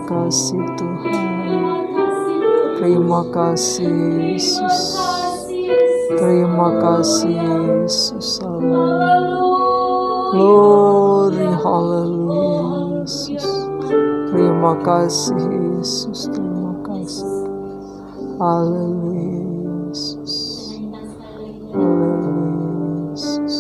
kasih Tuhan. Terima kasih Yesus. Terima kasih Yesus. Glory, haleluya Yesus. Terima kasih Yesus. Terima kasih. Haleluya Yesus. Haleluya Yesus.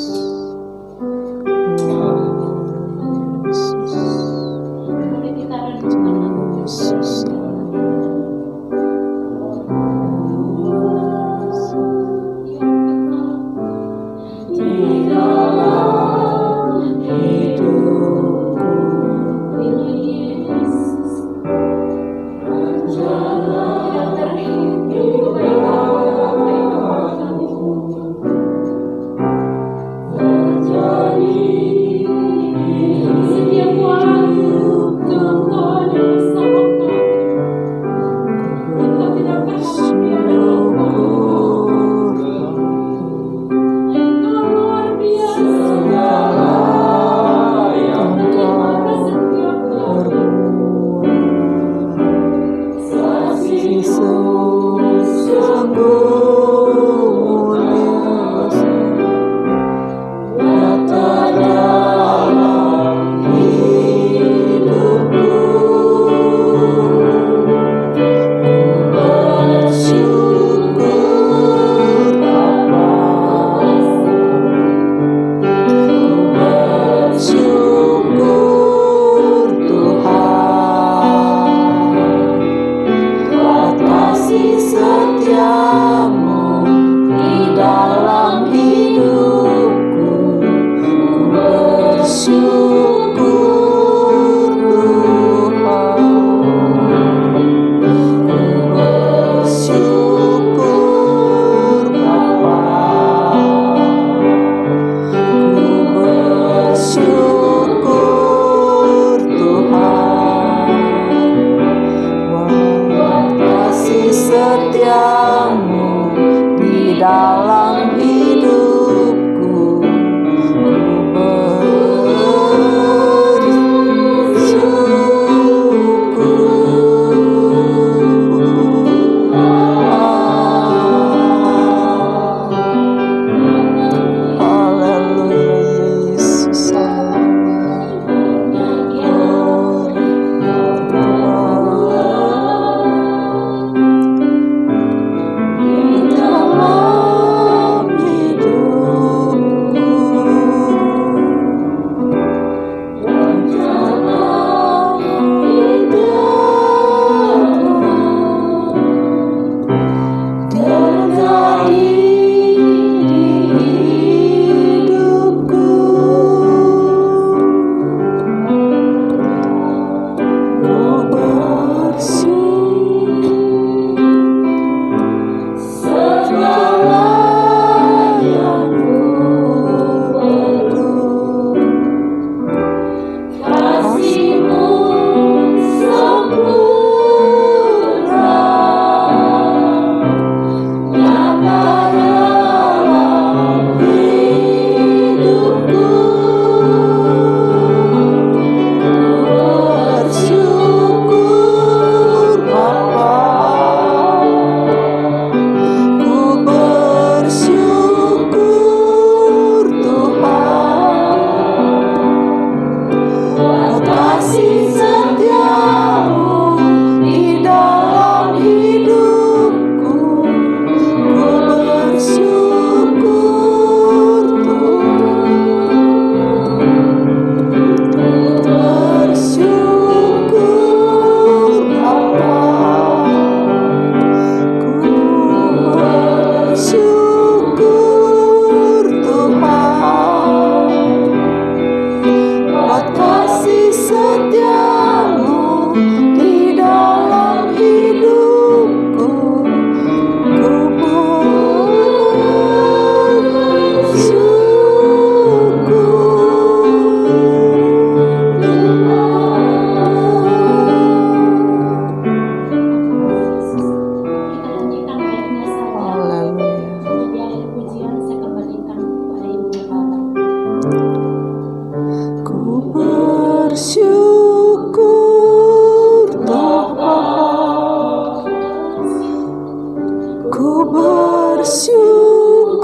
bersyukur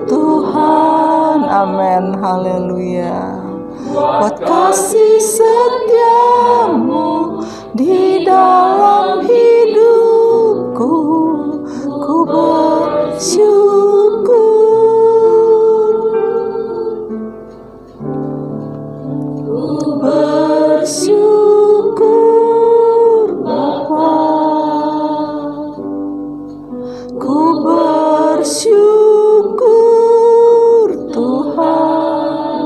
Tuhan. Amin. Haleluya. Buat kasih setiamu di dalam hidupku, ku bersyukur. Ku bersyukur Bapa, ku bersyukur Tuhan.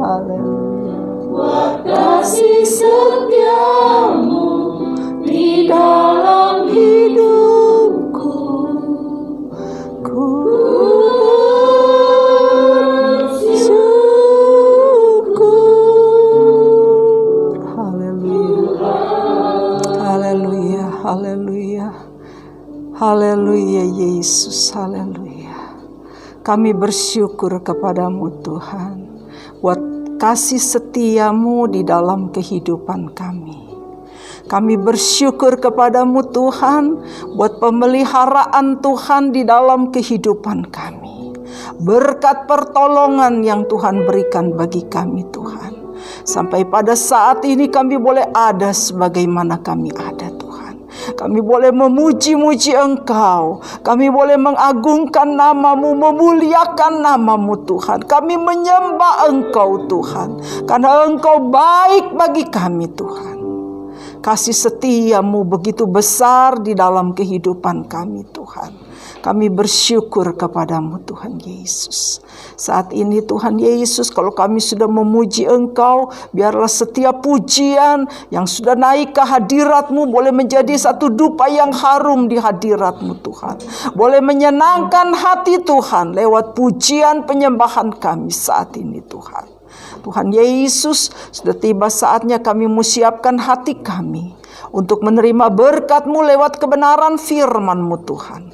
Haleluya. Kasih setiamu di dalam hidupku, ku bersyukur. Haleluya. Haleluya. Haleluya. Haleluya Yesus. Haleluya. Kami bersyukur kepadamu Tuhan, buat kasih setiamu di dalam kehidupan kami. Kami bersyukur kepadamu Tuhan, buat pemeliharaan Tuhan di dalam kehidupan kami. Berkat pertolongan yang Tuhan berikan bagi kami Tuhan. Sampai pada saat ini kami boleh ada sebagaimana kami ada Tuhan. Kami boleh memuji-muji Engkau. Kami boleh mengagungkan nama-Mu, memuliakan nama-Mu Tuhan. Kami menyembah Engkau Tuhan, karena Engkau baik bagi kami Tuhan. Kasih setiamu begitu besar di dalam kehidupan kami Tuhan. Kami bersyukur kepadamu Tuhan Yesus. Saat ini Tuhan Yesus, kalau kami sudah memuji Engkau, biarlah setiap pujian yang sudah naik ke hadirat-Mu boleh menjadi satu dupa yang harum di hadirat-Mu Tuhan. Boleh menyenangkan hati Tuhan lewat pujian penyembahan kami saat ini Tuhan. Tuhan Yesus, sudah tiba saatnya kami menyiapkan hati kami untuk menerima berkat-Mu lewat kebenaran firman-Mu Tuhan.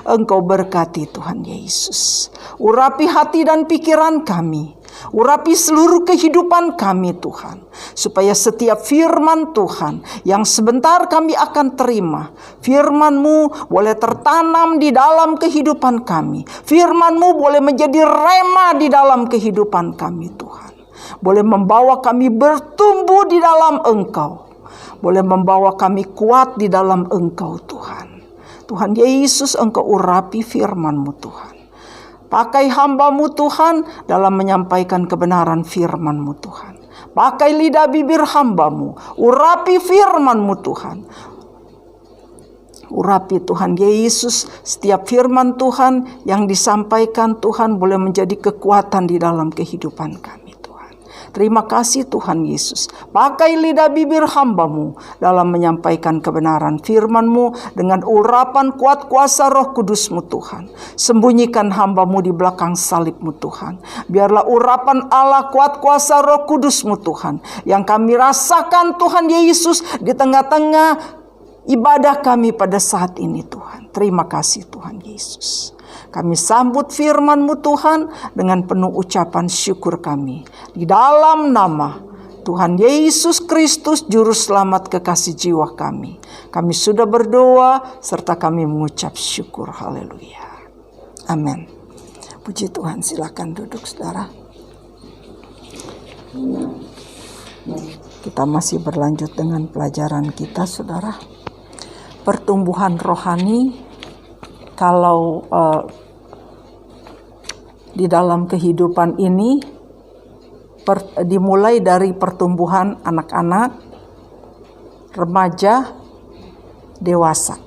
Engkau berkati Tuhan Yesus. Urapi hati dan pikiran kami. Urapi seluruh kehidupan kami Tuhan. Supaya setiap firman Tuhan yang sebentar kami akan terima, firman-Mu boleh tertanam di dalam kehidupan kami. Firman-Mu boleh menjadi rema di dalam kehidupan kami Tuhan. Boleh membawa kami bertumbuh di dalam Engkau. Boleh membawa kami kuat di dalam Engkau Tuhan. Tuhan Yesus, Engkau urapi firman-Mu Tuhan. Pakai hamba-Mu Tuhan dalam menyampaikan kebenaran firman-Mu Tuhan. Pakai lidah bibir hamba-Mu. Urapi firman-Mu Tuhan. Urapi Tuhan Yesus, setiap firman Tuhan yang disampaikan Tuhan boleh menjadi kekuatan di dalam kehidupan kami. Terima kasih Tuhan Yesus. Pakai lidah bibir hamba-Mu dalam menyampaikan kebenaran firman-Mu dengan urapan kuat kuasa Roh Kudus-Mu Tuhan. Sembunyikan hamba-Mu di belakang salib-Mu Tuhan. Biarlah urapan Allah kuat kuasa Roh Kudus-Mu Tuhan yang kami rasakan Tuhan Yesus di tengah-tengah ibadah kami pada saat ini Tuhan. Terima kasih Tuhan Yesus. Kami sambut firman-Mu Tuhan dengan penuh ucapan syukur kami. Di dalam nama Tuhan Yesus Kristus, Juru Selamat kekasih jiwa kami. Kami sudah berdoa serta kami mengucap syukur. Haleluya. Amin. Puji Tuhan, silakan duduk saudara. Kita masih berlanjut dengan pelajaran kita saudara. Pertumbuhan rohani. Kalau di dalam kehidupan ini dimulai dari pertumbuhan anak-anak, remaja, dewasa.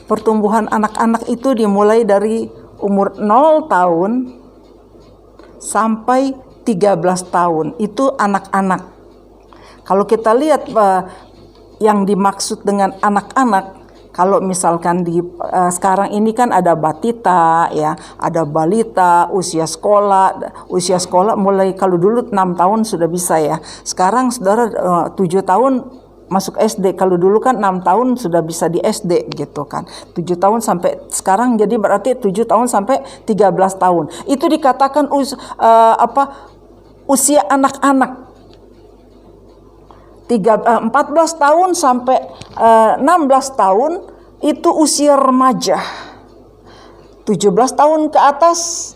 Pertumbuhan anak-anak itu dimulai dari umur 0 tahun sampai 13 tahun. Itu anak-anak. Kalau kita lihat yang dimaksud dengan anak-anak, kalau misalkan di sekarang ini kan ada batita ya, ada balita, usia sekolah mulai, kalau dulu 6 tahun sudah bisa ya. Sekarang saudara 7 tahun masuk SD, kalau dulu kan 6 tahun sudah bisa di SD gitu kan. 7 tahun sampai sekarang jadi berarti 7 tahun sampai 13 tahun. Itu dikatakan usia anak-anak. 14 tahun sampai 16 tahun itu usia remaja. 17 tahun ke atas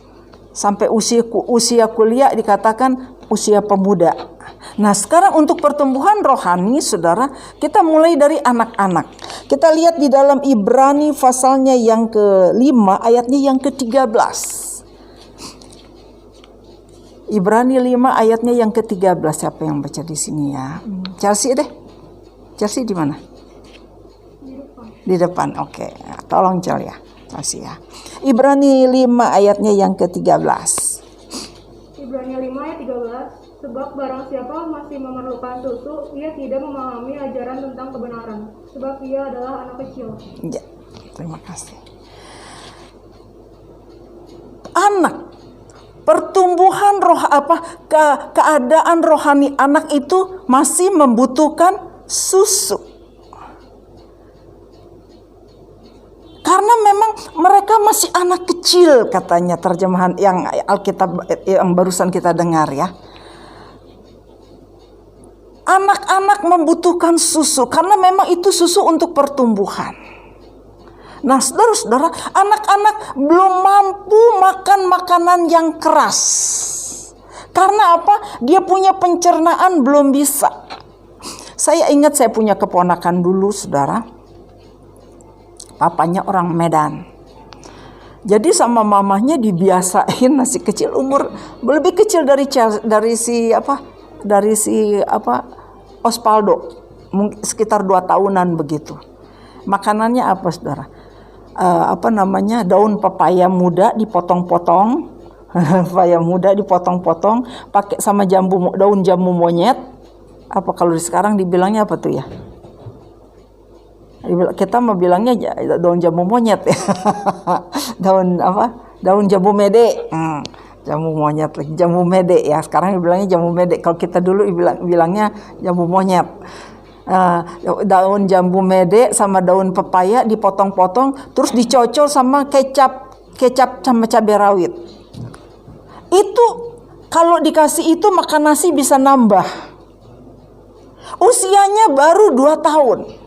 sampai usia kuliah dikatakan usia pemuda. Nah, sekarang untuk pertumbuhan rohani, saudara, kita mulai dari anak-anak. Kita lihat di dalam Ibrani pasalnya yang ke-5 ayatnya yang ke-13. Ibrani 5 ayatnya yang ke-13. Siapa yang baca di sini ya? Chelsea deh. Chelsea di mana? Di depan. Oke. Tolong Chelsea ya. Kasih ya. Ibrani 5 ayatnya yang ke-13. Ibrani 5 ayat 13. Sebab barang siapa masih memerlukan susu, ia tidak memahami ajaran tentang kebenaran, sebab ia adalah anak kecil. Ya, terima kasih. Anak, pertumbuhan keadaan rohani anak itu masih membutuhkan susu. Karena memang mereka masih anak kecil, katanya terjemahan yang Alkitab yang barusan kita dengar ya. Anak-anak membutuhkan susu karena memang itu susu untuk pertumbuhan. Nah, saudara-saudara, anak-anak belum mampu makan makanan yang keras. Karena apa? Dia punya pencernaan belum bisa. Saya ingat saya punya keponakan dulu, saudara. Papanya orang Medan. Jadi sama mamahnya dibiasain masih kecil, umur lebih kecil dari si Osvaldo, sekitar 2 tahunan begitu. Makanannya apa, saudara? Daun pepaya muda dipotong-potong, pepaya muda dipotong-potong, pakai sama daun jambu monyet. Apa kalau sekarang dibilangnya apa tuh ya? Kita mau bilangnya daun jambu monyet ya. Daun jambu mede. Jambu monyet lagi, jambu mede ya. Sekarang dibilangnya jambu mede. Kalau kita dulu bilangnya jambu monyet. Daun jambu mede sama daun pepaya dipotong-potong, terus dicocol sama kecap sama cabai rawit. Itu kalau dikasih itu makan nasi bisa nambah. Usianya baru 2 tahun.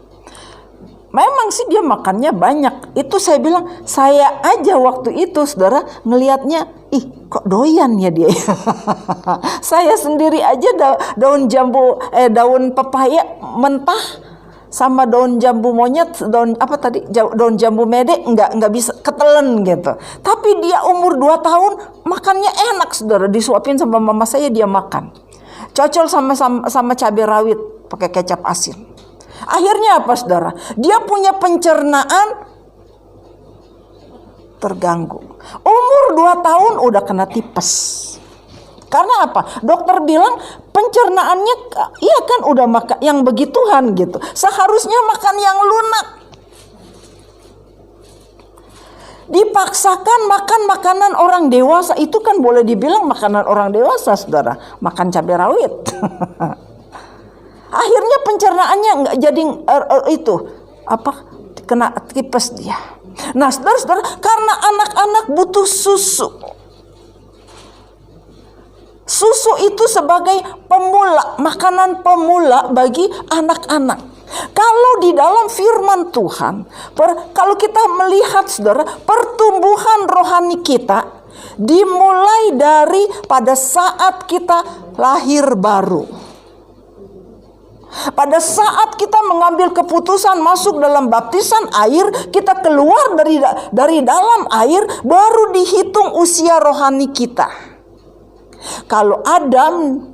Memang sih dia makannya banyak. Itu saya bilang, saya aja waktu itu, saudara, ngelihatnya, kok doyan ya dia. Saya sendiri aja daun pepaya mentah sama daun jambu monyet, daun jambu mede nggak bisa, ketelen gitu. Tapi dia umur 2 tahun makannya enak, saudara. Disuapin sama mama saya, dia makan. Cocol sama cabai rawit pakai kecap asin. Akhirnya apa, saudara? Dia punya pencernaan terganggu. Umur 2 tahun udah kena tipes. Karena apa? Dokter bilang pencernaannya, iya kan udah makan yang begituan gitu. Seharusnya makan yang lunak. Dipaksakan makan makanan orang dewasa. Itu kan boleh dibilang makanan orang dewasa, saudara. Makan cabai rawit. Akhirnya pencernaannya nggak jadi kena tipes dia. Nah, saudara-saudara, karena anak-anak butuh susu. Susu itu sebagai makanan pemula bagi anak-anak. Kalau di dalam firman Tuhan, kalau kita melihat, saudara, pertumbuhan rohani kita dimulai dari pada saat kita lahir baru. Pada saat kita mengambil keputusan masuk dalam baptisan air, kita keluar dari dalam air, baru dihitung usia rohani kita. Kalau Adam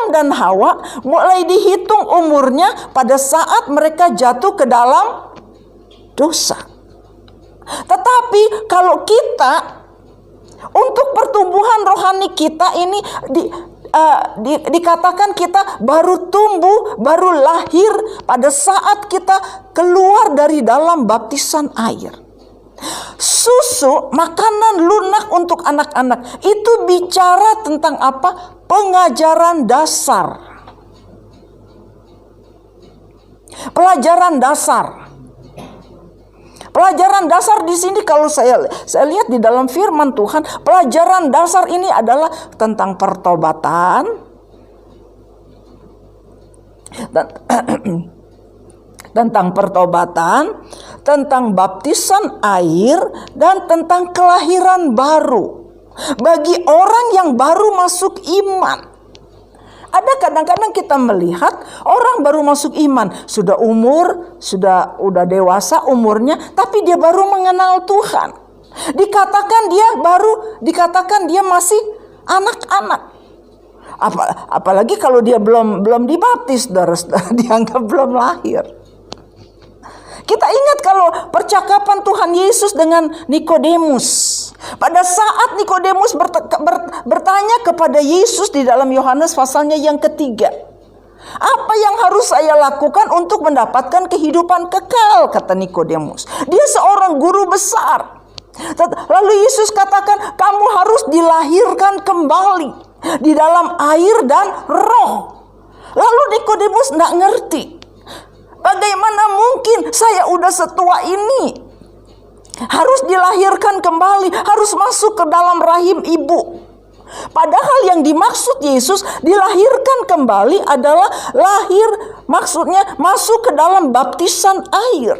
dan Hawa mulai dihitung umurnya pada saat mereka jatuh ke dalam dosa. Tetapi kalau kita, untuk pertumbuhan rohani kita ini dikatakan kita baru tumbuh, baru lahir pada saat kita keluar dari dalam baptisan air. Susu, makanan lunak untuk anak-anak, itu bicara tentang apa? Pengajaran dasar. Pelajaran dasar. Pelajaran dasar di sini kalau saya lihat di dalam firman Tuhan, pelajaran dasar ini adalah tentang pertobatan dan tentang pertobatan, tentang baptisan air, dan tentang kelahiran baru bagi orang yang baru masuk iman. Ada kadang-kadang kita melihat orang baru masuk iman, sudah udah dewasa umurnya, tapi dia baru mengenal Tuhan. Dikatakan dia masih anak-anak. Apalagi kalau dia belum dibaptis, dianggap belum lahir. Kita ingat kalau percakapan Tuhan Yesus dengan Nikodemus. Pada saat Nikodemus bertanya kepada Yesus di dalam Yohanes pasalnya yang ketiga, apa yang harus saya lakukan untuk mendapatkan kehidupan kekal, kata Nikodemus. Dia seorang guru besar. Lalu Yesus katakan, kamu harus dilahirkan kembali di dalam air dan roh. Lalu Nikodemus tidak ngerti. Bagaimana mungkin saya udah setua ini harus dilahirkan kembali, harus masuk ke dalam rahim ibu. Padahal yang dimaksud Yesus dilahirkan kembali adalah maksudnya masuk ke dalam baptisan air.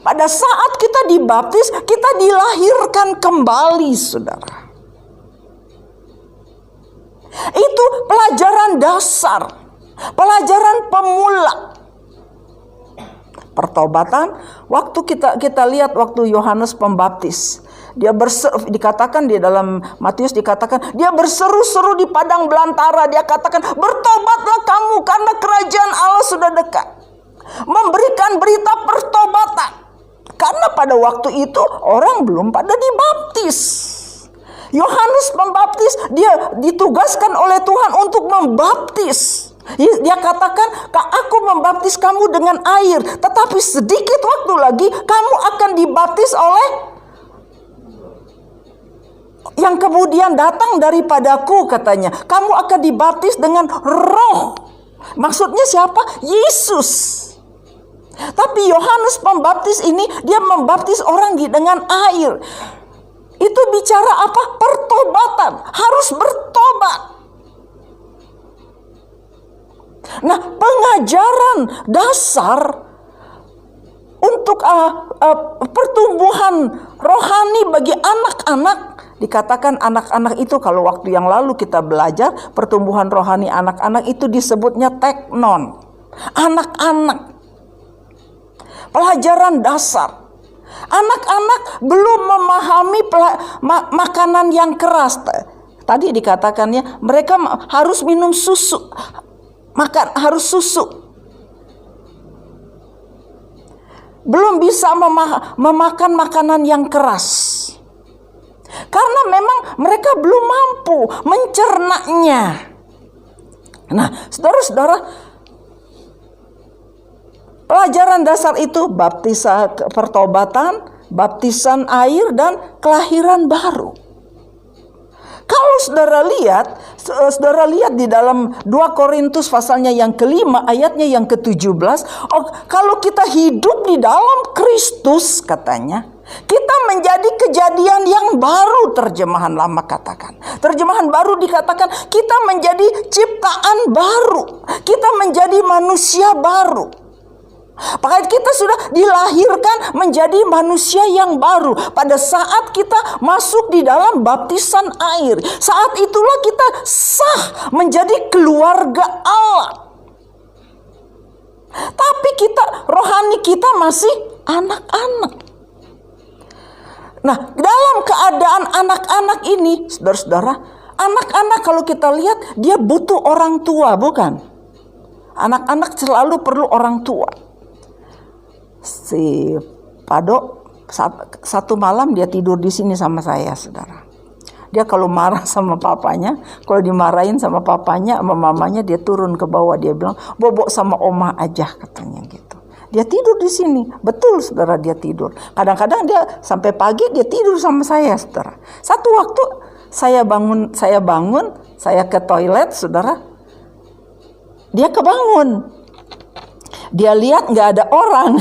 Pada saat kita dibaptis, kita dilahirkan kembali, saudara. Itu pelajaran dasar, pelajaran pemula. Pertobatan, waktu kita lihat waktu Yohanes Pembaptis, dia dikatakan di dalam Matius dikatakan dia berseru-seru di padang belantara. Dia katakan, bertobatlah kamu karena kerajaan Allah sudah dekat. Memberikan berita pertobatan. Karena pada waktu itu orang belum pada dibaptis. Yohanes Pembaptis dia ditugaskan oleh Tuhan untuk membaptis. Dia katakan, aku membaptis kamu dengan air, tetapi sedikit waktu lagi kamu akan dibaptis oleh yang kemudian datang daripadaku, katanya. Kamu akan dibaptis dengan roh. Maksudnya siapa? Yesus. Tapi Yohanes Pembaptis ini dia membaptis orang dengan air. Itu bicara apa? Pertobatan. Harus bertobat. Nah, pengajaran dasar untuk pertumbuhan rohani bagi anak-anak, dikatakan anak-anak itu, kalau waktu yang lalu kita belajar pertumbuhan rohani anak-anak itu disebutnya teknon. Anak-anak. Pelajaran dasar. Anak-anak belum memahami makanan yang keras. Tadi dikatakannya mereka harus minum susu. Harus susu. Belum bisa memakan makanan yang keras. Karena memang mereka belum mampu mencernanya. Nah, saudara-saudara, pelajaran dasar itu baptisan pertobatan, baptisan air, dan kelahiran baru. Kalau saudara lihat di dalam 2 Korintus pasalnya yang ke-5 ayatnya yang ke-17, kalau kita hidup di dalam Kristus, katanya, kita menjadi kejadian yang baru, terjemahan lama katakan. Terjemahan baru dikatakan kita menjadi ciptaan baru. Kita menjadi manusia baru. Maka kita sudah dilahirkan menjadi manusia yang baru pada saat kita masuk di dalam baptisan air. Saat itulah kita sah menjadi keluarga Allah. Tapi rohani kita masih anak-anak. Nah, dalam keadaan anak-anak ini, saudara-saudara, anak-anak kalau kita lihat dia butuh orang tua, bukan? Anak-anak selalu perlu orang tua. Si Pado satu malam dia tidur di sini sama saya, saudara. Dia kalau marah sama papanya, kalau dimarahin sama papanya, sama mamanya, dia turun ke bawah, dia bilang, "Bobok sama oma aja," katanya gitu. Dia tidur di sini, betul saudara, dia tidur. Kadang-kadang dia sampai pagi dia tidur sama saya, saudara. Satu waktu saya bangun, saya ke toilet, saudara. Dia kebangun. Dia lihat nggak ada orang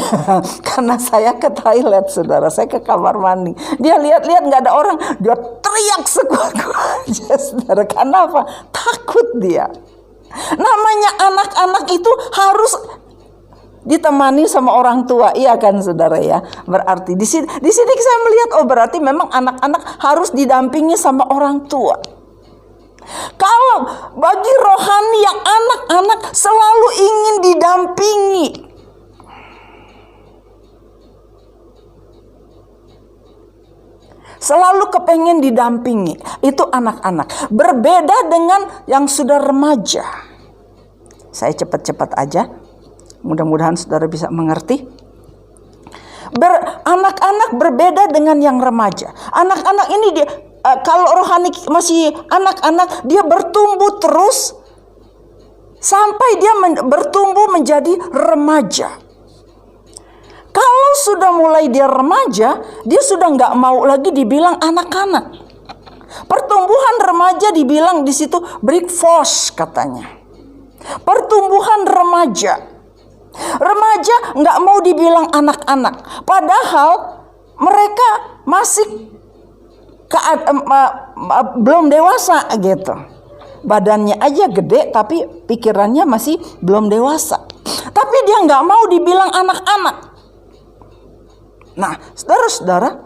karena saya ke toilet, saudara. Saya ke kamar mandi. Dia lihat nggak ada orang. Dia teriak sekuat-kuatnya, saudara. Karena apa? Takut dia. Namanya anak-anak itu harus ditemani sama orang tua, iya kan saudara ya. Berarti di sini saya melihat, oh berarti memang anak-anak harus didampingi sama orang tua. Kalau bagi rohani yang anak-anak selalu ingin didampingi. Selalu kepengen didampingi. Itu anak-anak. Berbeda dengan yang sudah remaja. Saya cepat-cepat aja. Mudah-mudahan saudara bisa mengerti. Anak-anak berbeda dengan yang remaja. Anak-anak ini dia, kalau rohani masih anak-anak, dia bertumbuh terus sampai dia bertumbuh menjadi remaja. Kalau sudah mulai dia remaja, dia sudah nggak mau lagi dibilang anak-anak. Pertumbuhan remaja dibilang di situ break force katanya. Pertumbuhan remaja. Remaja nggak mau dibilang anak-anak, padahal mereka masih belum dewasa gitu. Badannya aja gede, tapi pikirannya masih belum dewasa. Tapi dia nggak mau dibilang anak-anak. Nah, saudara-saudara,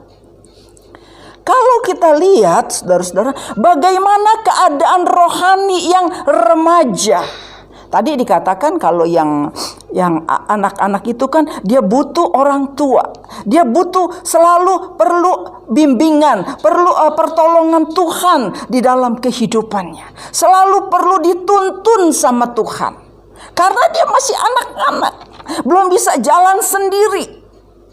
kalau kita lihat, saudara-saudara, bagaimana keadaan rohani yang remaja. Tadi dikatakan kalau yang anak-anak itu kan dia butuh orang tua. Dia butuh selalu perlu bimbingan, perlu pertolongan Tuhan di dalam kehidupannya. Selalu perlu dituntun sama Tuhan. Karena dia masih anak-anak, belum bisa jalan sendiri.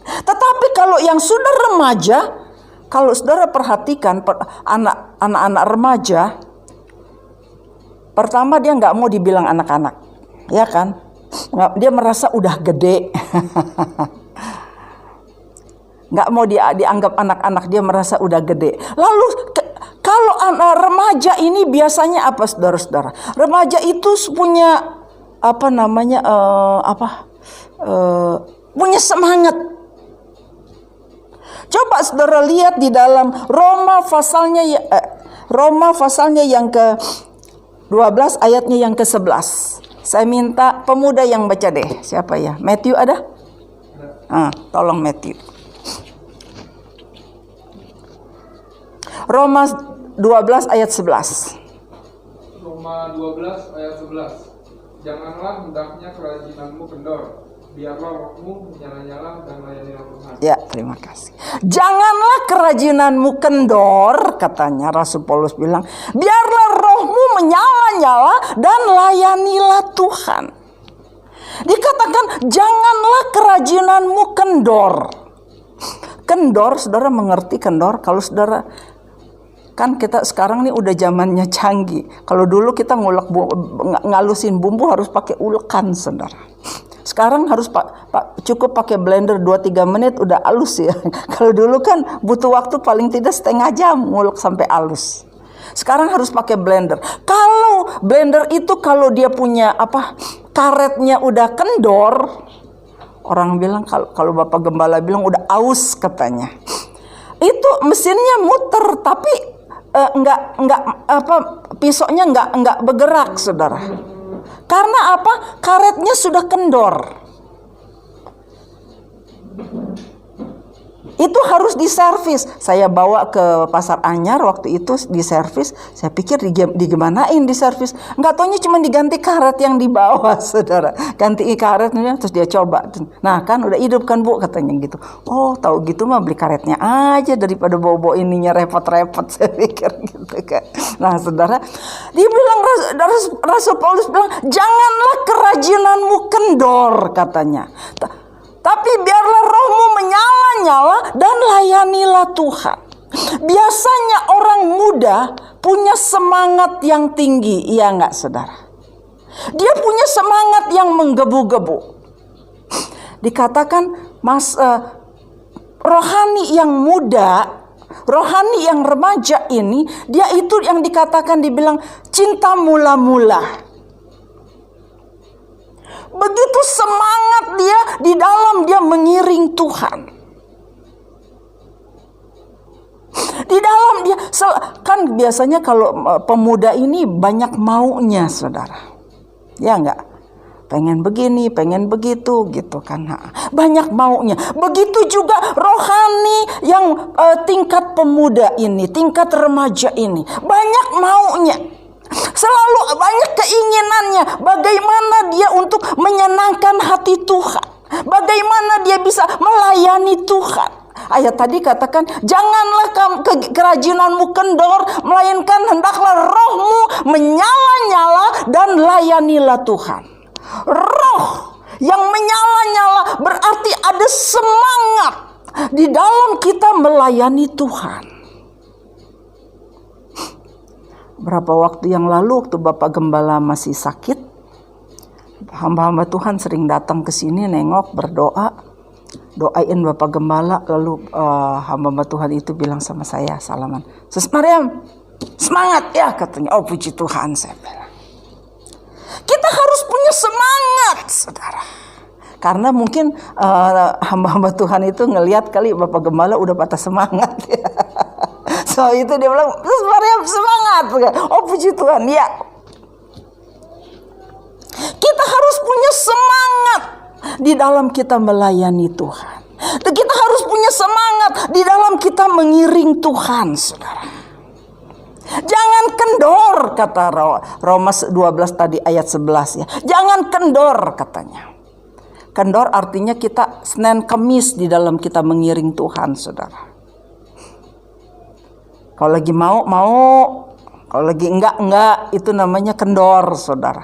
Tetapi kalau yang sudah remaja, kalau saudara perhatikan anak-anak remaja, pertama dia nggak mau dibilang anak-anak, ya kan? Dia merasa udah gede, nggak mau dianggap anak-anak, dia merasa udah gede. Lalu kalau anak remaja ini biasanya apa, saudara-saudara? Remaja itu punya punya semangat. Coba saudara lihat di dalam Roma pasalnya yang ke 12 ayatnya yang ke-11. Saya minta pemuda yang baca deh. Siapa ya? Matthew ada? Tolong Matthew. Roma 12 ayat 11. Roma 12 ayat 11. Janganlah hendaknya kerajinanmu kendor. Biarlah rohmu menyala-nyala dan layanilah Tuhan. Ya, terima kasih. Janganlah kerajinanmu kendor, katanya Rasul Paulus bilang. Biarlah rohmu menyala-nyala dan layanilah Tuhan. Dikatakan janganlah kerajinanmu kendor. Kendor, saudara mengerti kendor? Kalau saudara, kan kita sekarang nih udah zamannya canggih. Kalau dulu kita ngalusin bumbu harus pakai ulekan, saudara. Sekarang harus cukup pakai blender 2-3 menit udah halus ya. Kalau dulu kan butuh waktu paling tidak setengah jam ngulek sampai halus. Sekarang harus pakai blender. Kalau blender itu kalau dia punya karetnya udah kendor, orang bilang kalau Bapak Gembala bilang udah aus katanya. Itu mesinnya muter tapi pisaunya nggak bergerak, saudara. Karena apa? Karetnya sudah kendor. Itu harus diservis. Saya bawa ke Pasar Anyar waktu itu diservis. Saya pikir digimanain diservis. Nggak taunya cuma diganti karet yang di bawah, saudara. Ganti karetnya terus dia coba. Nah kan udah hidup kan Bu, katanya gitu. Oh tahu gitu mah beli karetnya aja daripada bawa-bawa ininya repot-repot. Saya pikir gitu kan. Nah saudara, dia bilang, Rasul Paulus bilang, janganlah kerajinanmu kendor, katanya. Tapi biarlah rohmu menyala-nyala dan layanilah Tuhan. Biasanya orang muda punya semangat yang tinggi, iya enggak saudara? Dia punya semangat yang menggebu-gebu. Dikatakan rohani yang muda, rohani yang remaja ini, dia itu yang dikatakan dibilang cinta mula-mula. Begitu semangat dia di dalam dia mengiring Tuhan. Di dalam dia kan biasanya kalau pemuda ini banyak maunya, saudara. Ya enggak? Pengen begini, pengen begitu gitu kan. Banyak maunya. Begitu juga rohani yang tingkat pemuda ini, tingkat remaja ini. Banyak maunya. Selalu banyak keinginannya. Bagaimana dia untuk menyenangkan hati Tuhan. Bagaimana dia bisa melayani Tuhan. Ayat tadi katakan, janganlah kerajinanmu kendor, melainkan hendaklah rohmu menyala-nyala dan layanilah Tuhan. Roh yang menyala-nyala berarti ada semangat di dalam kita melayani Tuhan. Berapa waktu yang lalu waktu Bapak Gembala masih sakit, hamba-hamba Tuhan sering datang ke sini nengok, berdoa, doain Bapak Gembala. Lalu hamba-hamba Tuhan itu bilang sama saya, salaman, Sis Mariam, semangat ya katanya. Oh puji Tuhan, saya bilang. Kita harus punya semangat, saudara. Karena mungkin hamba-hamba Tuhan itu ngelihat kali Bapak Gembala udah patah semangat. Ya. So itu dia bilang, Sis Mariam semangat. Oh puji Tuhan, ya. Kita harus punya semangat di dalam kita melayani Tuhan. Kita harus punya semangat di dalam kita mengiring Tuhan, saudara. Jangan kendor, kata Roma 12 tadi ayat 11 ya. Jangan kendor katanya. Kendor artinya kita Senin Kemis di dalam kita mengiring Tuhan, saudara. Kalau lagi mau, kalau lagi enggak, itu namanya kendor, saudara.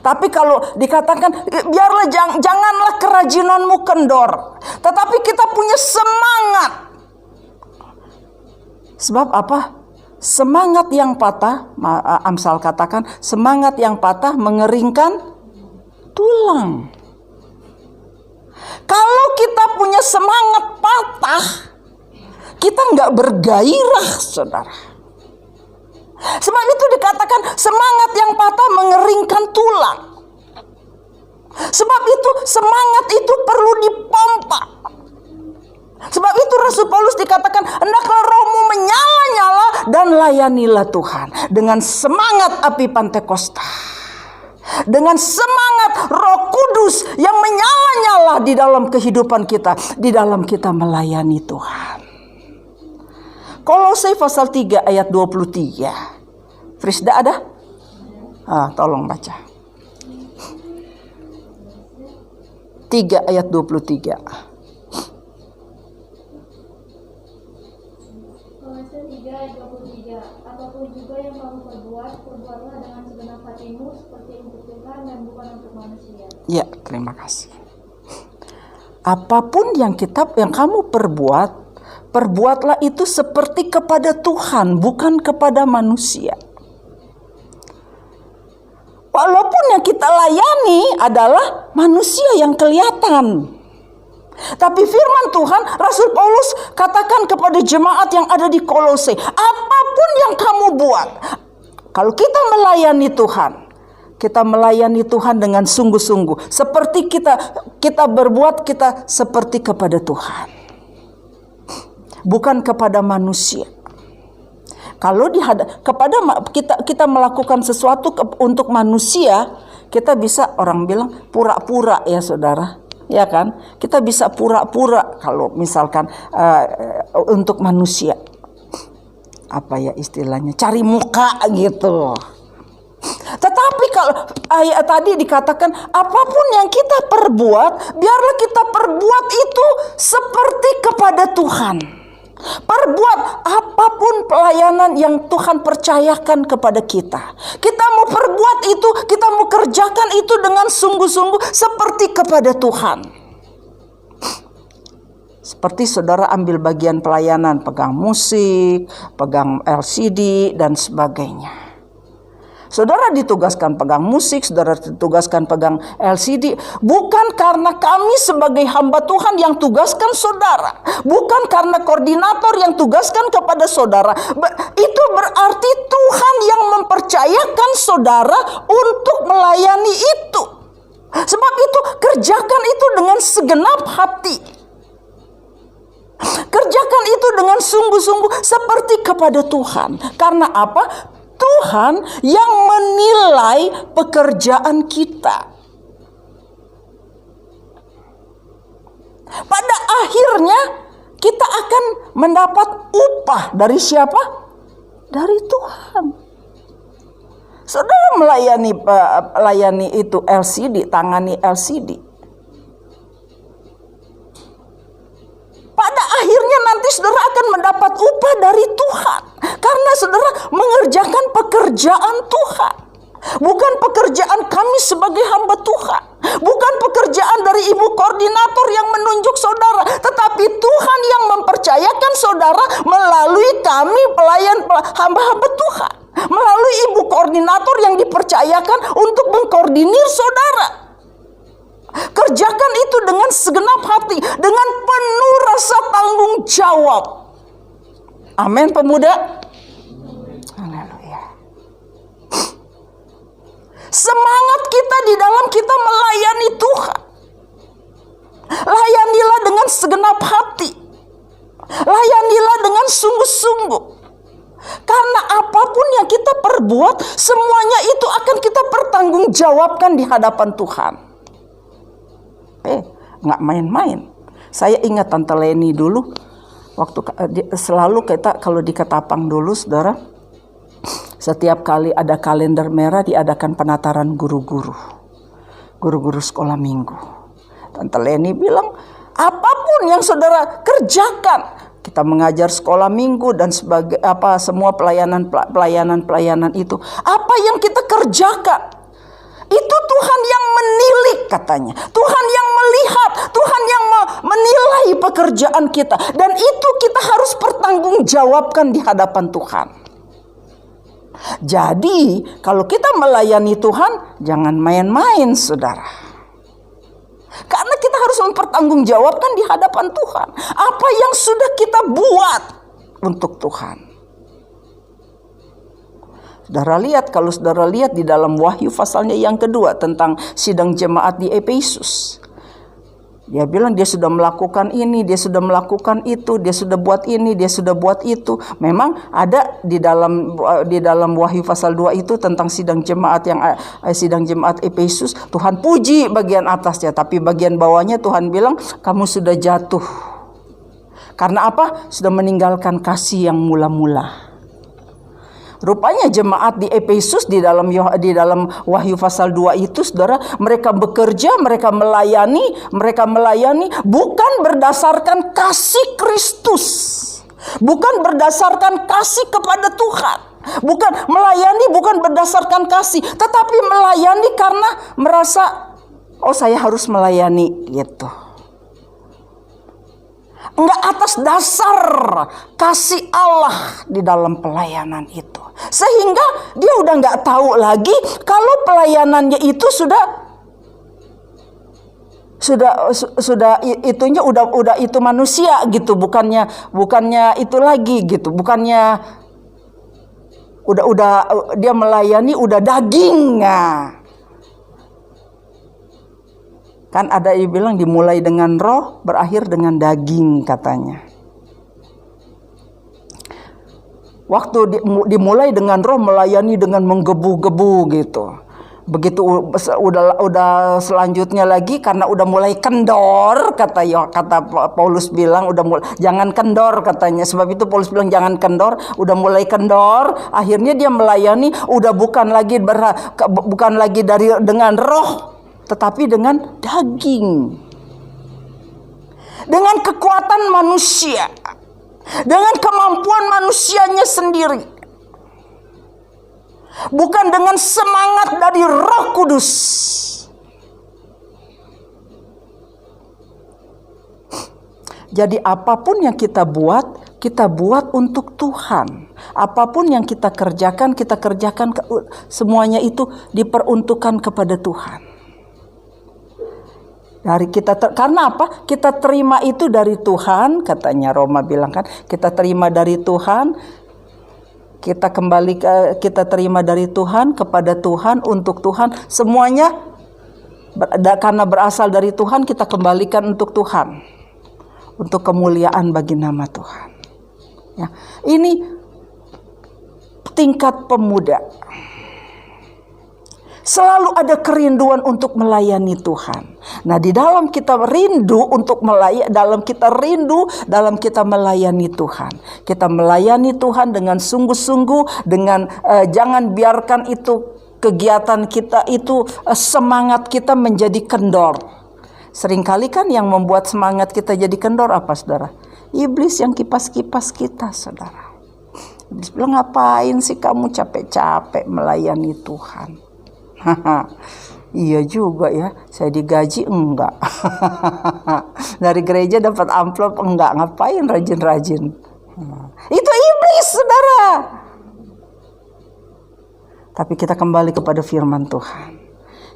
Tapi kalau dikatakan biarlah janganlah kerajinanmu kendor, tetapi kita punya semangat. Sebab apa? Semangat yang patah, Amsal katakan, semangat yang patah mengeringkan tulang. Kalau kita punya semangat patah, kita nggak bergairah, saudara. Sebab itu dikatakan semangat yang patah mengeringkan tulang. Sebab itu semangat itu perlu dipompa. Sebab itu Rasul Paulus dikatakan, hendaklah rohmu menyala-nyala dan layanilah Tuhan. Dengan semangat api Pantekosta. Dengan semangat Roh Kudus yang menyala-nyala di dalam kehidupan kita. Di dalam kita melayani Tuhan. Kolose pasal 3 ayat 23. Frisda ada? Tolong baca. 3 ayat 23. Apapun juga yang kamu perbuat, perbuatlah dengan segenap hatimu seperti untuk Tuhan dan bukan untuk manusia. Ya, terima kasih. Apapun yang kamu perbuat, perbuatlah itu seperti kepada Tuhan, bukan kepada manusia. Walaupun yang kita layani adalah manusia yang kelihatan. Tapi firman Tuhan, Rasul Paulus katakan kepada jemaat yang ada di Kolose, apapun yang kamu buat, kalau kita melayani Tuhan, kita melayani Tuhan dengan sungguh-sungguh. Seperti kita berbuat, kita seperti kepada Tuhan, bukan kepada manusia. Kalau kita melakukan sesuatu untuk manusia, kita bisa, orang bilang pura-pura ya saudara. Ya kan, kita bisa pura-pura kalau misalkan untuk manusia, apa ya istilahnya, cari muka gitu. Tetapi kalau ayat tadi dikatakan apapun yang kita perbuat, biarlah kita perbuat itu seperti kepada Tuhan. Perbuat apapun pelayanan yang Tuhan percayakan kepada kita. Kita mau perbuat itu, kita mau kerjakan itu dengan sungguh-sungguh seperti kepada Tuhan. Seperti saudara ambil bagian pelayanan, pegang musik, pegang LCD dan sebagainya. Saudara ditugaskan pegang musik, saudara ditugaskan pegang LCD. Bukan karena kami sebagai hamba Tuhan yang tugaskan saudara. Bukan karena koordinator yang tugaskan kepada saudara. Itu berarti Tuhan yang mempercayakan saudara untuk melayani itu. Sebab itu kerjakan itu dengan segenap hati. Kerjakan itu dengan sungguh-sungguh seperti kepada Tuhan. Karena apa? Tuhan yang menilai pekerjaan kita. Pada akhirnya kita akan mendapat upah dari siapa? Dari Tuhan. Saudara melayani itu LCD, tangani LCD. Pada akhirnya nanti saudara akan mendapat upah dari Tuhan. Karena saudara mengerjakan pekerjaan Tuhan. Bukan pekerjaan kami sebagai hamba Tuhan. Bukan pekerjaan dari ibu koordinator yang menunjuk saudara. Tetapi Tuhan yang mempercayakan saudara melalui kami hamba-hamba Tuhan. Melalui ibu koordinator yang dipercayakan untuk mengkoordinir saudara. Kerjakan itu dengan segenap hati, dengan penuh rasa tanggung jawab. Amin, pemuda. Haleluya. Semangat kita di dalam kita melayani Tuhan. Layanilah dengan segenap hati. Layanilah dengan sungguh-sungguh. Karena apapun yang kita perbuat, semuanya itu akan kita pertanggungjawabkan di hadapan Tuhan. Nggak main-main. Saya ingat Tante Leni dulu, waktu selalu kita kalau di Ketapang dulu, saudara, setiap kali ada kalender merah diadakan penataran guru-guru sekolah minggu. Tante Leni bilang, apapun yang saudara kerjakan, kita mengajar sekolah minggu dan sebagai semua pelayanan itu, apa yang kita kerjakan, itu Tuhan yang menilik katanya. Tuhan yang melihat, Tuhan yang menilai pekerjaan kita. Dan itu kita harus pertanggungjawabkan di hadapan Tuhan. Jadi kalau kita melayani Tuhan, jangan main-main saudara. Karena kita harus mempertanggungjawabkan di hadapan Tuhan. Apa yang sudah kita buat untuk Tuhan. Saudara lihat, kalau saudara lihat di dalam Wahyu pasalnya yang kedua tentang sidang jemaat di Efesus. Dia bilang dia sudah melakukan ini, dia sudah melakukan itu, dia sudah buat ini, dia sudah buat itu. Memang ada di dalam Wahyu pasal 2 itu tentang sidang jemaat Efesus. Tuhan puji bagian atasnya, tapi bagian bawahnya Tuhan bilang kamu sudah jatuh. Karena apa? Sudah meninggalkan kasih yang mula-mula. Rupanya jemaat di Efesus di dalam Wahyu pasal 2 itu, saudara, mereka bekerja, mereka melayani bukan berdasarkan kasih Kristus. Bukan berdasarkan kasih kepada Tuhan. Bukan berdasarkan kasih, tetapi melayani karena merasa, oh saya harus melayani gitu. Enggak atas dasar kasih Allah di dalam pelayanan itu. Sehingga dia udah enggak tahu lagi kalau pelayanannya itu sudah itunya udah itu manusia gitu, bukannya itu lagi gitu, bukannya udah dia melayani udah daging. Nah, kan ada yang bilang dimulai dengan roh, berakhir dengan daging katanya. Waktu dimulai dengan roh, melayani dengan menggebu-gebu gitu. Begitu udah selanjutnya lagi karena udah mulai kendor, kata Paulus bilang jangan kendor katanya. Sebab itu Paulus bilang jangan kendor, udah mulai kendor, akhirnya dia melayani udah bukan lagi dengan roh, tetapi dengan daging. Dengan kekuatan manusia. Dengan kemampuan manusianya sendiri. Bukan dengan semangat dari Roh Kudus. Jadi apapun yang kita buat untuk Tuhan. Apapun yang kita kerjakan semuanya itu diperuntukkan kepada Tuhan. Karena apa? Kita terima itu dari Tuhan, katanya Roma bilang kan, kita terima dari Tuhan, kita terima dari Tuhan, kepada Tuhan, untuk Tuhan, semuanya karena berasal dari Tuhan, kita kembalikan untuk Tuhan, untuk kemuliaan bagi nama Tuhan. Ya, ini tingkat pemuda selalu ada kerinduan untuk melayani Tuhan. Nah, di dalam kita rindu untuk dalam kita melayani Tuhan. Kita melayani Tuhan dengan sungguh-sungguh, dengan jangan biarkan itu kegiatan kita itu semangat kita menjadi kendor. Seringkali kan yang membuat semangat kita jadi kendor apa, saudara? Iblis yang kipas-kipas kita, saudara. Iblis bilang, ngapain sih kamu capek-capek melayani Tuhan? Iya juga ya, saya digaji enggak. Dari gereja dapat amplop enggak, ngapain rajin-rajin? Itu iblis, saudara. Tapi kita kembali kepada firman Tuhan.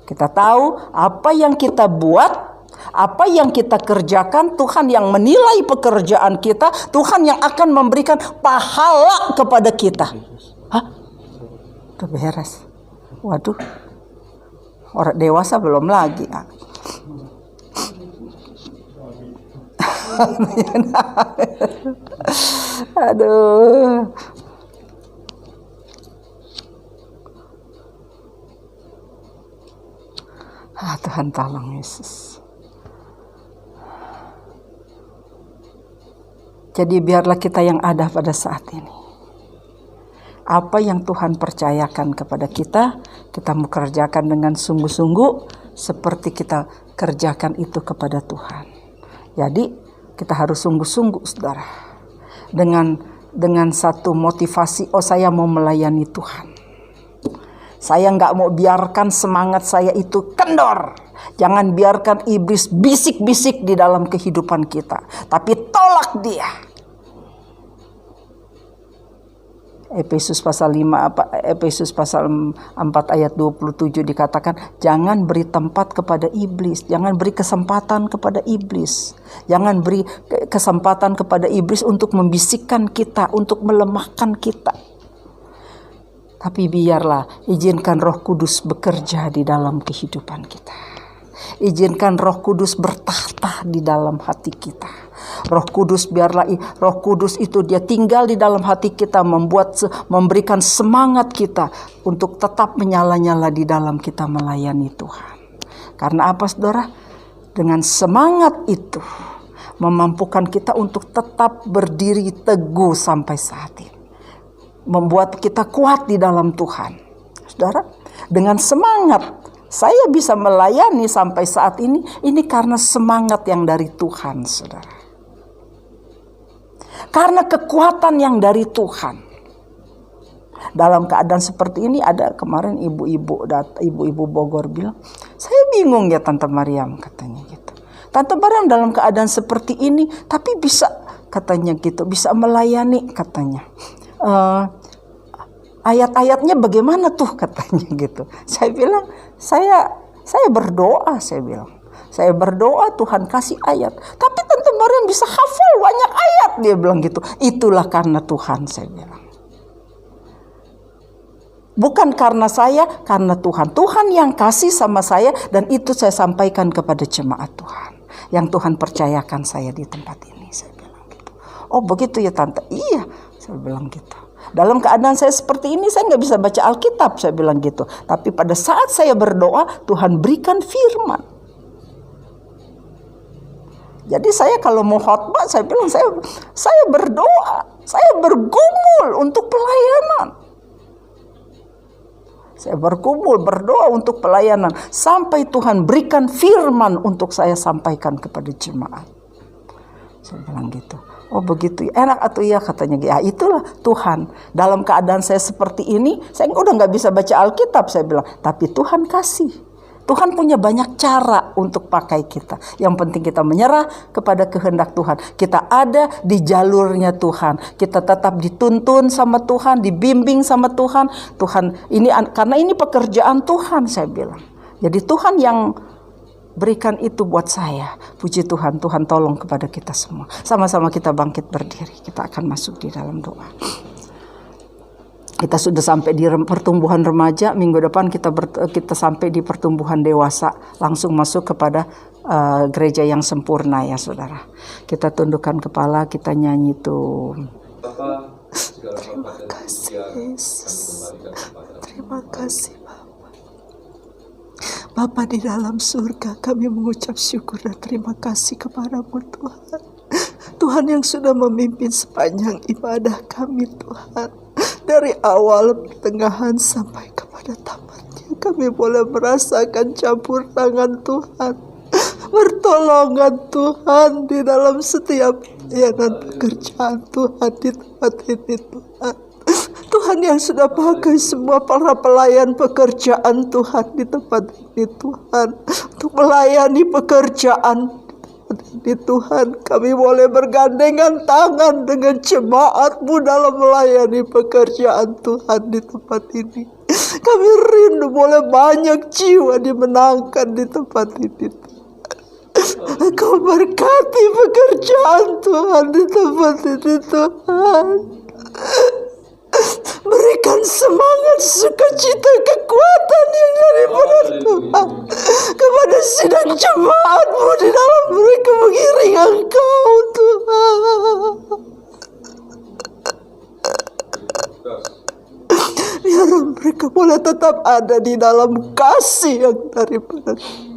Kita tahu apa yang kita buat, apa yang kita kerjakan, Tuhan yang menilai pekerjaan kita, Tuhan yang akan memberikan pahala kepada kita. Hah? Udah beres. Waduh. Orang dewasa belum lagi. Aduh. Tuhan tolong Yesus. Jadi biarlah kita yang ada pada saat ini. Apa yang Tuhan percayakan kepada kita, kita mau kerjakan dengan sungguh-sungguh seperti kita kerjakan itu kepada Tuhan. Jadi kita harus sungguh-sungguh, saudara. Dengan satu motivasi, saya mau melayani Tuhan. Saya nggak mau biarkan semangat saya itu kendor. Jangan biarkan iblis bisik-bisik di dalam kehidupan kita. Tapi tolak dia. Efesus pasal 4 ayat 27 dikatakan, jangan beri tempat kepada iblis. Jangan beri kesempatan kepada iblis. Jangan beri kesempatan kepada iblis untuk membisikkan kita, untuk melemahkan kita. Tapi biarlah izinkan Roh Kudus bekerja di dalam kehidupan kita. Izinkan Roh Kudus bertahta di dalam hati kita. Roh Kudus, biarlah Roh Kudus itu dia tinggal di dalam hati kita, memberikan semangat kita untuk tetap menyala-nyala di dalam kita melayani Tuhan. Karena apa, saudara? Dengan semangat itu memampukan kita untuk tetap berdiri teguh sampai saat ini. Membuat kita kuat di dalam Tuhan. Saudara, dengan semangat saya bisa melayani sampai saat ini karena semangat yang dari Tuhan, saudara. Karena kekuatan yang dari Tuhan. Dalam keadaan seperti ini ada kemarin ibu-ibu Bogor bilang, saya bingung ya Tante Mariam, katanya gitu. Tante Mariam dalam keadaan seperti ini tapi bisa, katanya gitu, bisa melayani, katanya. Ayat-ayatnya bagaimana tuh, katanya gitu. Saya bilang, saya berdoa, saya bilang. Saya berdoa Tuhan kasih ayat. Tapi Tante Mariam bisa hafal banyak ayat, dia bilang gitu. Itulah karena Tuhan, saya bilang. Bukan karena saya, karena Tuhan. Tuhan yang kasih sama saya dan itu saya sampaikan kepada jemaat Tuhan. Yang Tuhan percayakan saya di tempat ini, saya bilang gitu. Oh begitu ya Tante? Iya, saya bilang gitu. Dalam keadaan saya seperti ini, saya nggak bisa baca Alkitab, saya bilang gitu. Tapi pada saat saya berdoa, Tuhan berikan firman. Jadi saya kalau mau khotbah, saya bilang saya berdoa, saya bergumul untuk pelayanan. Saya bergumul, berdoa untuk pelayanan. Sampai Tuhan berikan firman untuk saya sampaikan kepada jemaat. Saya bilang gitu. Oh begitu, enak atau iya, katanya. Ya itulah Tuhan. Dalam keadaan saya seperti ini, saya udah gak bisa baca Alkitab, saya bilang. Tapi Tuhan kasih. Tuhan punya banyak cara untuk pakai kita. Yang penting kita menyerah kepada kehendak Tuhan. Kita ada di jalurnya Tuhan. Kita tetap dituntun sama Tuhan, dibimbing sama Tuhan. Tuhan ini, karena ini pekerjaan Tuhan, saya bilang. Jadi Tuhan yang berikan itu buat saya. Puji Tuhan, Tuhan tolong kepada kita semua. Sama-sama kita bangkit berdiri. Kita akan masuk di dalam doa. Kita sudah sampai di pertumbuhan remaja. Minggu depan kita sampai di pertumbuhan dewasa. Langsung masuk kepada gereja yang sempurna ya saudara. Kita tundukkan kepala, kita nyanyi tuh. Terima kasih Yesus. Terima kasih Bapa. Bapa di dalam surga, kami mengucap syukur dan terima kasih kepadamu Tuhan. Tuhan yang sudah memimpin sepanjang ibadah kami Tuhan. Dari awal, pertengahan sampai kepada tamatnya, kami boleh merasakan campur tangan Tuhan, pertolongan Tuhan di dalam setiap pelayanan pekerjaan Tuhan di tempat ini Tuhan. Tuhan yang sudah pakai semua para pelayan pekerjaan Tuhan di tempat ini Tuhan, untuk melayani pekerjaan di Tuhan. Kami boleh bergandengan tangan dengan jemaat-Mu dalam melayani pekerjaan Tuhan di tempat ini. Kami rindu boleh banyak jiwa dimenangkan di tempat ini. Engkau berkati pekerjaan Tuhan di tempat ini Tuhan. Berikan semangat, sukacita, kekuatan yang daripada Tuhan kepada sidang jemaat-Mu di dalam mereka mengiring Engkau Tuhan. Biar mereka boleh tetap ada di dalam kasih yang daripada Tuhan.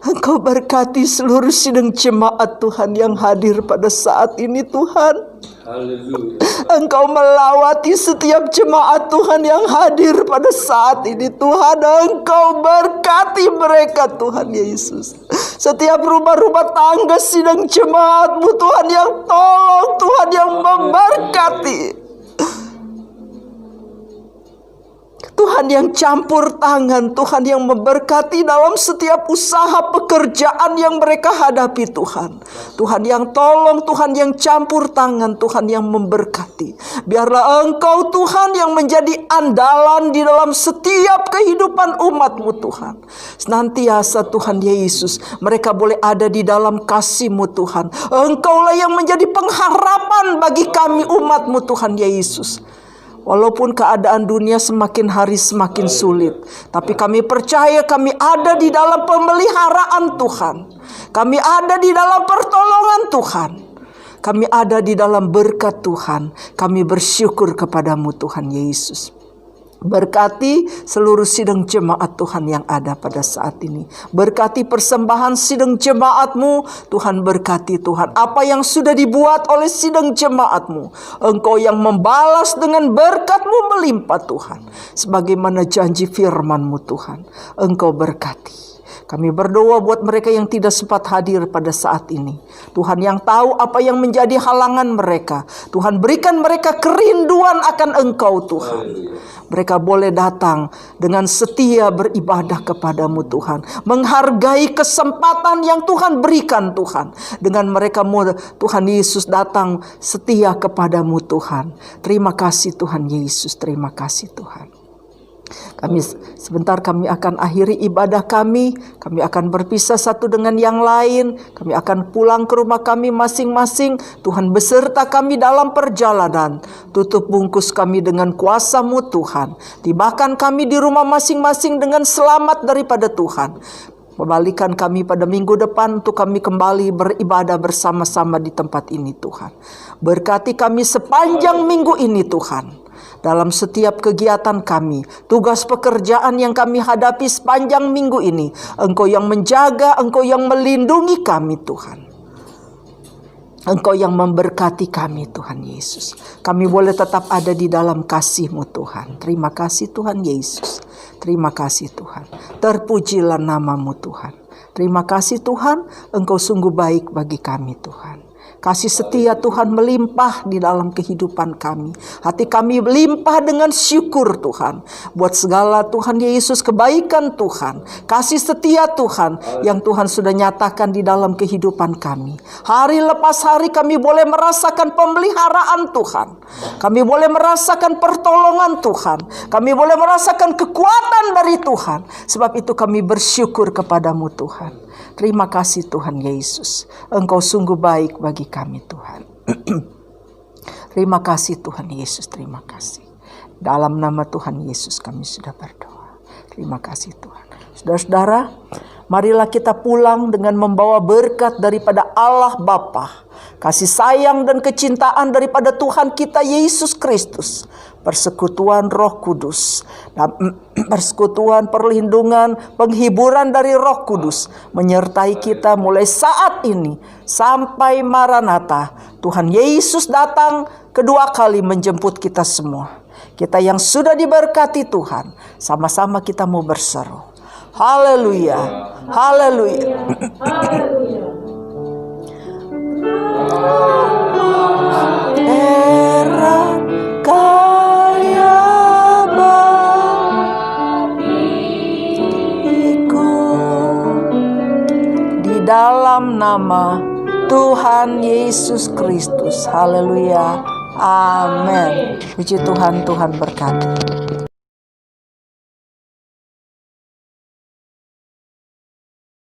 Engkau berkati seluruh sidang jemaat Tuhan yang hadir pada saat ini Tuhan. Haleluya. Engkau melawati setiap jemaat Tuhan yang hadir pada saat ini Tuhan. Engkau berkati mereka Tuhan Yesus. Setiap rumah-rumah tangga sidang jemaat-Mu Tuhan yang tolong, Tuhan yang memberkati, Tuhan yang campur tangan, Tuhan yang memberkati dalam setiap usaha pekerjaan yang mereka hadapi Tuhan. Tuhan yang tolong, Tuhan yang campur tangan, Tuhan yang memberkati. Biarlah Engkau Tuhan yang menjadi andalan di dalam setiap kehidupan umat-Mu Tuhan. Senantiasa Tuhan Yesus, mereka boleh ada di dalam kasih-Mu Tuhan. Engkaulah yang menjadi pengharapan bagi kami umat-Mu Tuhan Yesus. Walaupun keadaan dunia semakin hari semakin sulit, tapi kami percaya kami ada di dalam pemeliharaan Tuhan. Kami ada di dalam pertolongan Tuhan. Kami ada di dalam berkat Tuhan. Kami bersyukur kepadamu Tuhan Yesus. Berkati seluruh sidang jemaat Tuhan yang ada pada saat ini. Berkati persembahan sidang jemaat-Mu. Tuhan berkati Tuhan. Apa yang sudah dibuat oleh sidang jemaat-Mu. Engkau yang membalas dengan berkat-Mu melimpah Tuhan. Sebagaimana janji firman-Mu Tuhan. Engkau berkati. Kami berdoa buat mereka yang tidak sempat hadir pada saat ini. Tuhan yang tahu apa yang menjadi halangan mereka. Tuhan berikan mereka kerinduan akan Engkau Tuhan. Mereka boleh datang dengan setia beribadah kepadamu Tuhan. Menghargai kesempatan yang Tuhan berikan Tuhan. Dengan mereka Tuhan Yesus datang setia kepadamu Tuhan. Terima kasih Tuhan Yesus. Terima kasih Tuhan. Sebentar kami akan akhiri ibadah kami. Kami akan berpisah satu dengan yang lain. Kami akan pulang ke rumah kami masing-masing. Tuhan beserta kami dalam perjalanan. Tutup bungkus kami dengan kuasa-Mu Tuhan. Tibakan kami di rumah masing-masing dengan selamat daripada Tuhan. Kembalikan kami pada minggu depan untuk kami kembali beribadah bersama-sama di tempat ini Tuhan. Berkati kami sepanjang minggu ini Tuhan. Dalam setiap kegiatan kami, tugas pekerjaan yang kami hadapi sepanjang minggu ini, Engkau yang menjaga, Engkau yang melindungi kami Tuhan. Engkau yang memberkati kami Tuhan Yesus. Kami boleh tetap ada di dalam kasih-Mu Tuhan. Terima kasih Tuhan Yesus. Terima kasih Tuhan. Terpujilah nama-Mu Tuhan. Terima kasih Tuhan, Engkau sungguh baik bagi kami Tuhan. Kasih setia Tuhan melimpah di dalam kehidupan kami. Hati kami melimpah dengan syukur Tuhan. Buat segala Tuhan Yesus kebaikan Tuhan. Kasih setia Tuhan yang Tuhan sudah nyatakan di dalam kehidupan kami. Hari lepas hari kami boleh merasakan pemeliharaan Tuhan. Kami boleh merasakan pertolongan Tuhan. Kami boleh merasakan kekuatan dari Tuhan. Sebab itu kami bersyukur kepadamu Tuhan. Terima kasih Tuhan Yesus. Engkau sungguh baik bagi kami Tuhan. Terima kasih Tuhan Yesus. Terima kasih. Dalam nama Tuhan Yesus kami sudah berdoa. Terima kasih Tuhan. Saudara-saudara, Marilah kita pulang dengan membawa berkat daripada Allah Bapa, kasih sayang dan kecintaan daripada Tuhan kita Yesus Kristus, persekutuan Roh Kudus, dan persekutuan, perlindungan, penghiburan dari Roh Kudus menyertai kita mulai saat ini sampai Maranatha. Tuhan Yesus datang kedua kali menjemput kita semua. Kita yang sudah diberkati Tuhan, sama-sama kita mau berseru. Haleluya, haleluya. Era kaya bagiku di dalam nama Tuhan Yesus Kristus. Haleluya, amin. Puji Tuhan, Tuhan berkati.